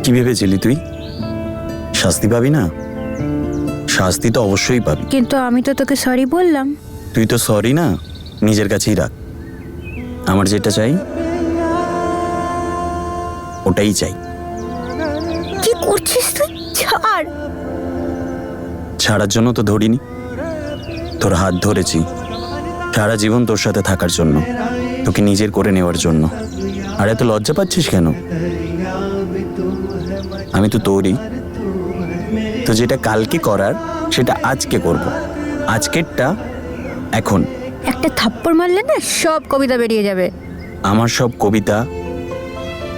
কি ভেবেছিলি তুই শাস্তি পাবি না? শাস্তি তো অবশ্যই পাবি। কিন্তু আমি তো তোকে সরি বললাম। তুই তো সরি না, নিজের কাছেই রাখ। আমার যেটা চাই ওটাই চাই। কি করছিস তুই? ছাড়। ছাড়ার জন্য তো ধরিনি, তোর হাত ধরেছি সারা জীবন তোর সাথে থাকার জন্য, তোকে নিজের করে নেওয়ার জন্য। আর এত লজ্জা পাচ্ছিস কেন? আমি তো তোরই। তো যেটা কালকে করার সেটা আজকে করব। আজকেরটা এখন। একটা থাপ্পড় মারলে না সব কবিতা বেরিয়ে যাবে। আমার সব কবিতা,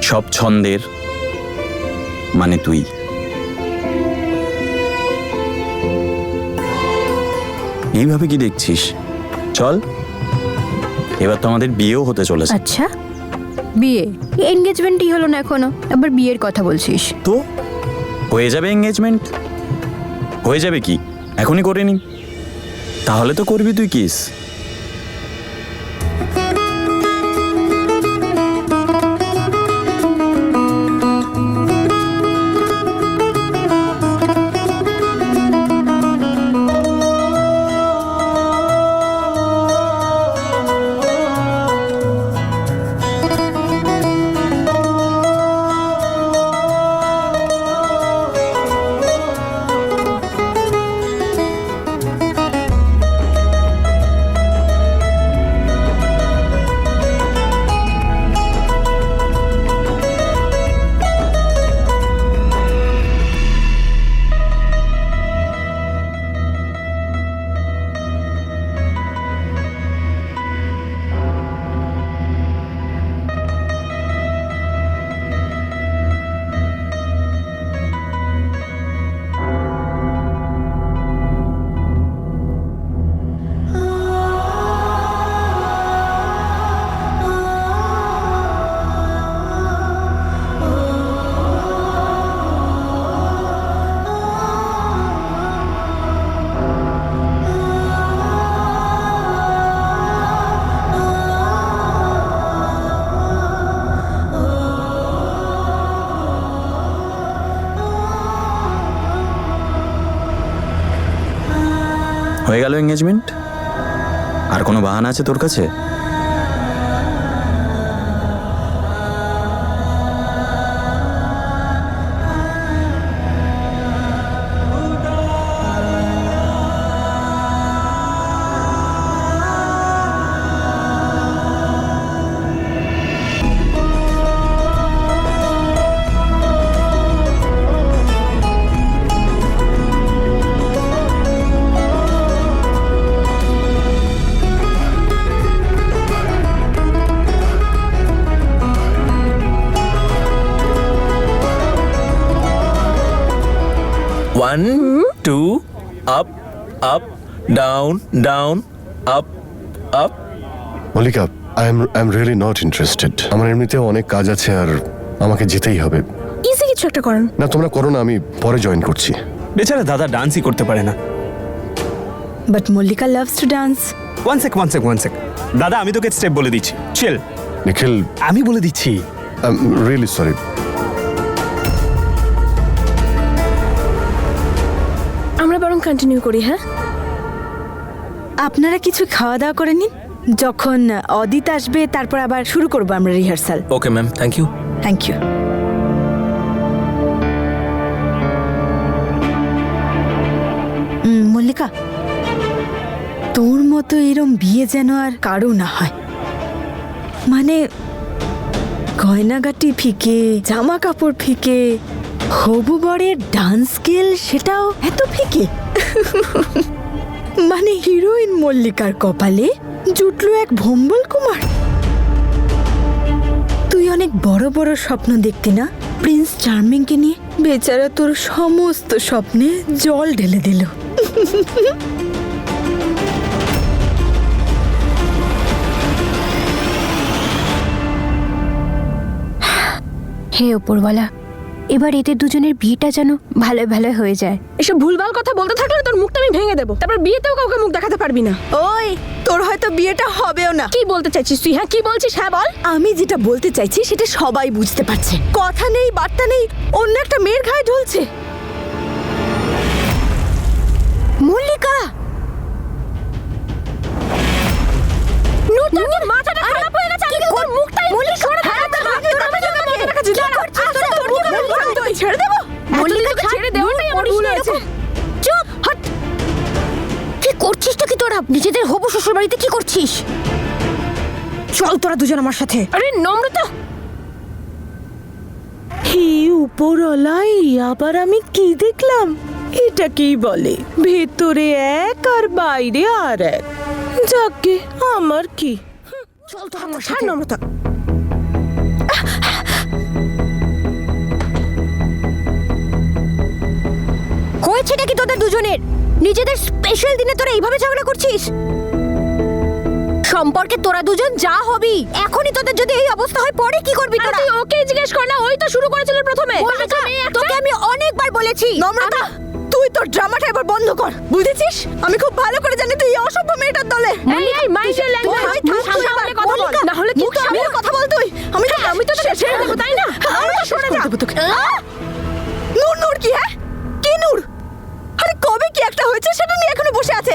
সব ছন্দের মানে তুই। এইভাবে কি দেখছিস? চল, এবার তো আমাদের বিয়েও হতে চলেছে। আচ্ছা, বিয়ে? এনগেজমেন্টই হলো না এখনো, আবার বিয়ের কথা বলছিস? তো হয়ে যাবে এঙ্গেজমেন্ট। হয়ে যাবে কি, এখনই করে নি। তাহলে তো করবি তুই কিস। হয়ে গেল এঙ্গেজমেন্ট। আর কোনো বাহানা আছে তোর কাছে? One, two, up, up, down, down, up, up. Mallika, I am really not interested. আমার এমনিতেও অনেক কাজ আছে আর আমাকে যেতেই হবে। ইজি কিছু একটা করেন না, তোমরা করো না, আমি পরে জয়েন করছি। বেচারা দাদা ডান্সই করতে পারে না। But Mallika loves to dance. One sec. দাদা আমি তোকে স্টেপ বলে দিচ্ছি, চিল। নিখিল, আমি বলে দিচ্ছি। I am really sorry. আমরা বরং কন্টিনিউ করি। হ্যাঁ, আপনারা কিছু খাওয়া দাওয়া করে নিন, যখন অদিত আসবে তারপর আবার শুরু করবো আমরা rehearsal. Okay ma'am, thank you. Thank you. Mallika, তোর মতো এরম বিয়ে যেন আর কারো না হয়। মানে গয়নাগাটি ফিকে, জামা কাপড় ফিকে, হবু বরের ডান্স স্কিল সেটাও এত ফিকে। মানে হিরোইন মল্লিকার কপালে জুটলো এক ভম্বল কুমার। তুই অনেক বড় বড় স্বপ্ন দেখতি না প্রিন্স চার্মিংকে নিয়ে? বেচারা তোর সমস্ত স্বপ্নে জল ঢেলে দিল। হে উপরওয়ালা, এবার এদের দুজনের বিয়েটা যেন ভালো ভালো হয়ে যায়। এসব ভুলভাল কথা বলতে থাকলে তোর মুখটা আমি ভেঙে দেবো, তারপর বিয়েতেও কাউকে মুখ দেখাতে পারবি না। ওই তোর হয়তো বিয়েটা হবেও না। কি বলতে চাইছিস তুই? হ্যাঁ কি বলছিস? হ্যাঁ বল। আমি যেটা বলতে চাইছি সেটা সবাই বুঝতে পারছে। কথা নেই বার্তা নেই, অন্য একটা মেয়ের ঘায়ে ঢলছে। মল্লিকা, তোর মাথাটা খারাপ হয়ে গেছে। আমি তোর মুখটাই সরে দাঁড়া। ছেড়ে দেবো? মল্লিকা ছেড়ে দেওয়াটাই আমার ভুল হয়েছে। চুপ হট। কি করছিসটা কি তোরা? নিজেদের হবু শ্বশুর বাড়িতে কি করছিস? চল তোরা দুজন আমার সাথে। আরে নম্রতা, হে উপরওয়ালাই, আবার আমি কি দেখলাম? এটা কি বলে, ভেতরে এক আর বাইরে আর এক। যাকে আমার কি। চল তোরা আমার হ্যাঁ নম্রতা। হয়েছে নাকি তোদের দুজনের? নিজেদের স্পেশাল দিনে তোরা এইভাবে ঝগড়া করছিস? সম্পর্কে তোরা দুজন যা হবি, এখনই তোদের যদি এই অবস্থা হয় পরে কি করবি তোরা? তুই ওকে জিজ্ঞেস কর না, ওই তো শুরু করেছিল প্রথমে। তোকে আমি অনেকবার বলেছি। নম্রতা, তুই তোর ড্রামাটা এবার বন্ধ কর, বুঝেছিস? আমি খুব ভালো করে জানি তুই এই অসভ্য মেয়েটার দলে। Mind your language. সামনে কথা বল, না হলে মুখ কিন্তু আমি সামলে কথা বল তুই। আমি তো তোকে ছেড়ে দেবো, তাই না? আমি তো সরে যা। নূর নূর কি? হ্যাঁ কি নূর? আরে কবে কি একটা হয়েছে সেটা নিয়ে এখনো বসে আছে।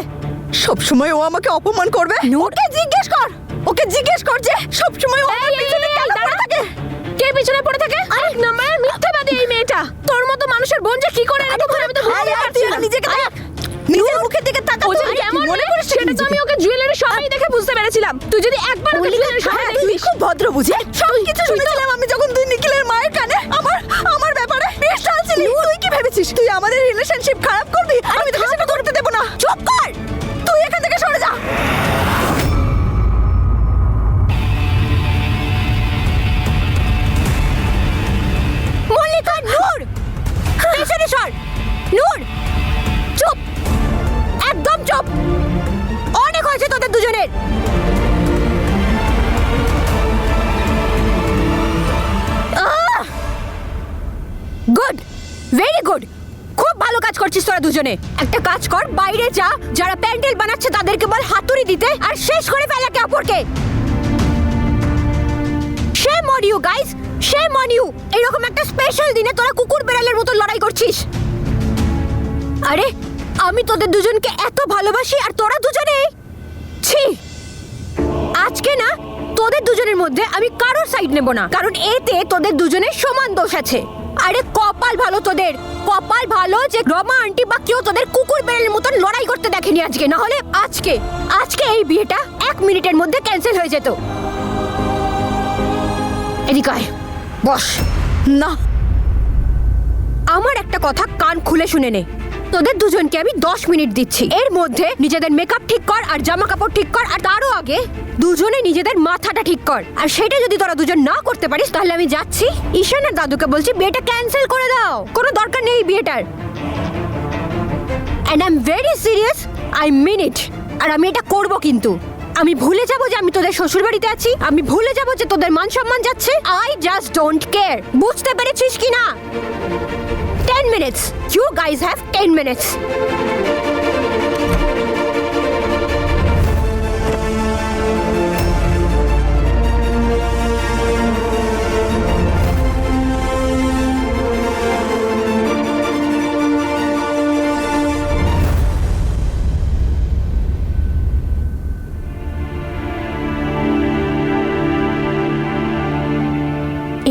সব সময় ও আমাকে অপমান করবে। ওকে জিজ্ঞেস কর, ওকে জিজ্ঞেস কর যে সব সময় ও আমার পিছনে কেন পড়ে থাকে। কে পিছনে পড়ে থাকে? এক নম্বরের মিথ্যাবাদী এই মেয়েটা। তোর মতো মানুষের বোন যে কি করে এরকম হয় আমি তো বুঝতে পারছি না। নিজেকে দেখ, নিজের মুখের দিকে তাকা। ও যে কেমন মনে করিস সেটা তো আমি ওকে জুয়েলারি সবাই দেখে বুঝতে পেরেছিলাম। তুই যদি একবার ওকে জুয়েলারি সবাই তুই দেখবি। খুব ভদ্র বুঝে সব কিছু শুনেছিলাম আমি যখন তুই নিখিলের মায়ের কানে আমার ব্যাপারে বেশ চালছিলি। তুই কি ভেবেছিস তুই আমাদের রিলেশনশিপ খারাপ করবি? আমি তোকে সেটা করতে দেব না। চুপ কর, তুই এখান থেকে সরে যা। মল্লিকা, নূর পেছনে সর। নূর চুপ, একদম চুপ। অনেক হয়েছে তোদের দুজনের। গুড, ভেরি গুড, খুব ভালো কাজ করছিস তোরা দুজনে। একটা কাজ কর, বাইরে যা, যারা প্যান্ডেল বানাচ্ছে তাদেরকে বল হাতুড়ি দিতে আর শেষ করে ফেল একে অপরকে। Shame on you guys, shame on you! এরকম একটা স্পেশাল দিনে তোরা কুকুর বেড়ালের মতো লড়াই করছিস। আরে আমি তোদের দুজনকে এত ভালোবাসি আর তোরা দুজনে ছি। আজকে না তোদের দুজনের মধ্যে আমি কারোর সাইড নেব না, কারণ এতে তোদের দুজনের সমান দোষ আছে। আরে কপাল ভালো তোদের, কপাল ভালো যে রমা আন্টি বা কেউ তোদের কুকুর বেড়ালের মতন লড়াই করতে দেখেনি আজকে। না হলে আজকে এই বিয়েটা 1 মিনিটের মধ্যে ক্যান্সেল হয়ে যেত। এদিকে আয়, বস। না, আমার একটা কথা কান খুলে শুনে নে। তোদের দুজনকে আমি 10 মিনিট দিচ্ছি। এর মধ্যে নিজেদের মেকআপ ঠিক কর আর জামা কাপড় ঠিক কর, আর তারও আগে দুজনে নিজেদের মাথাটা ঠিক কর। আর সেটা যদি তোরা দুজন না করতে পারিস তাহলে আমি যাচ্ছি ঈশান আর দাদুকে বলছি বিয়েটা ক্যান্সেল করে দাও। কোনো দরকার নেই এই বিয়েটার। And I am very serious, I mean it. আর আমি এটা করব কিন্তু। আমি ভুলে যাব যে আমি তোদের শ্বশুর বাড়িতে আছি, আমি ভুলে যাব যে তোদের মান সম্মান যাচ্ছে। I just don't care. বুঝতে পেরেছিস কি না? 10 minutes. You guys have 10 minutes.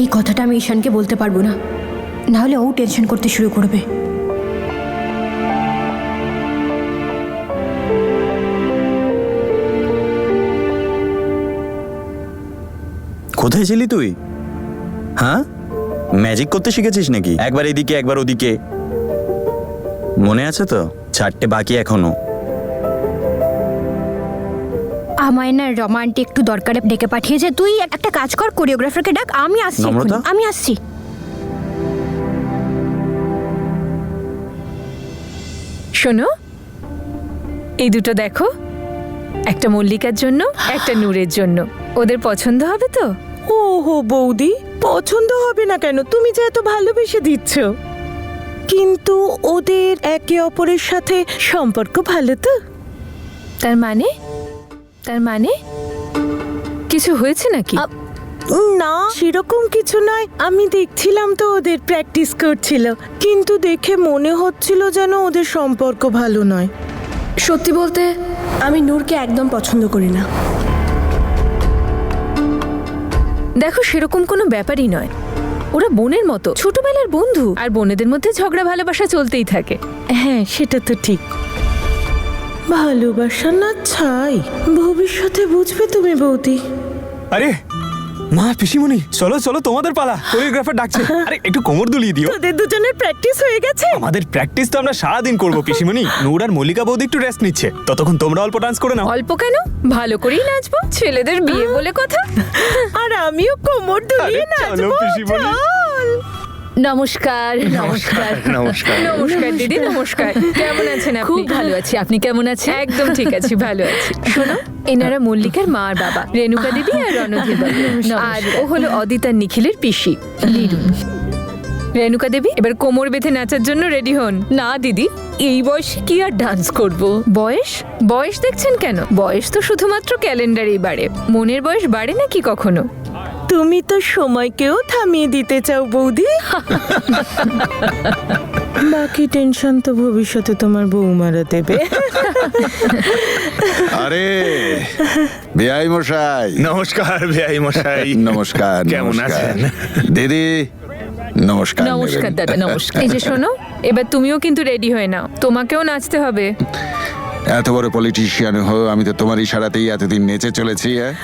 এই কথাটা আমি ঈশানকে বলতে পারবো না, নাহলে ও টেনশন করতে শুরু করবে। কোথায় ছিলি তুই? হ্যাঁ, ম্যাজিক করতে শিখেছিস নাকি? একবার এদিকে একবার ওদিকে। মনে আছে তো? 4টে বাকি এখনো। আমায় না রমা আন্টি একটু দরকারে ডেকে পাঠিয়েছে। তুই একটা কাজ কর, কোরিওগ্রাফারকে ডাক। আমি আসছি নম্রতা? এক্ষুনি, আমি আসছি। শোনো, এই দুটো দেখো, একটা মল্লিকার জন্য, একটা নূরের জন্য। ওদের পছন্দ হবে তো? ওহো বৌদি, পছন্দ হবে না কেন? তুমি যে এত ভালোবেসে দিচ্ছ। কিন্তু ওদের একে অপরের সাথে সম্পর্ক ভালো তো? তার মানে কিছু হয়েছে নাকি? না, সেরকম কিছু নয়। আমি দেখছিলাম তো ওদের প্র্যাকটিস করছিল, কিন্তু দেখে মনে হচ্ছিল যেন ওদের সম্পর্ক ভালো নয়। সত্যি বলতে আমি নূরকে একদম পছন্দ করি না। দেখো, সেরকম কোনো ব্যাপারই নয়। ওরা বোনের মতো, ছোটবেলার বন্ধু, আর বোনেদের মধ্যে ঝগড়া ভালোবাসা চলতেই থাকে। হ্যাঁ, সেটা তো ঠিক। ভালোবাসা না ছাই, ভবিষ্যতে বুঝবে তুমি বৌদি। আরে মা, পিসিমণি, চলো চলো, তোমাদের পালা। কোরিওগ্রাফার ডাকছে। আরে একটু কোমর দুলিয়ে দিও। তোদের দুজনের প্র্যাকটিস হয়ে গেছে? আমাদের প্র্যাকটিস তো আমরা সারাদিন করবো পিসিমণি। নূর আর মল্লিকা বৌদি একটু রেস্ট নিচ্ছে, ততক্ষণ তোমরা অল্প ডান্স করে নাও। অল্প কেন, ভালো করেই নাচবো। ছেলেদের বিয়ে বলে কথা। আর আমিও কোমর দুলিয়ে আরে চলো, নাচবো। পিসিমণি। চল। নমস্কার। নমস্কার। নমস্কার। নমস্কার দিদি, নমস্কার। কেমন আছেন আপনি? খুব ভালো আছি, আপনি কেমন আছেন? একদম ঠিক আছি, ভালো আছি। শোনো, এনারা মল্লিকার মা আর বাবা, রেণুকা দেবী আর রণধীর বাবু। আর ও হলো অদিত আর নিখিলের পিসি, লিরু। রেণুকা দেবী, এবার কোমর বেঁধে নাচার জন্য রেডি হন। না দিদি, এই বয়সে কি আর ডান্স করব? বয়স দেখছেন কেন? বয়স তো শুধুমাত্র ক্যালেন্ডারেই বাড়ে, মনের বয়স বাড়ে নাকি কখনো? তুমি তো সময়কেও থামিয়ে দিতে চাও বৌদি। বাকি টেনশন তো ভবিষ্যতে তোমার বৌমারা দেবে। আরে বেআই মশাই, নমস্কার বেআই মশাই। নমস্কার। কেমন নমস্কার। আছেন? দিদি নমস্কার। নমস্কার নেবেন। দাদা, নমস্কার। এই যে শোনো, এবার তুমিও কিন্তু রেডি হয়ে নাও, তোমাকেও নাচতে হবে। এত বড় পলিটিশিয়ান হয়ে আমি তো তোমার ইশারাতেই এতদিন নেচে চলেছি। হ্যাঁ?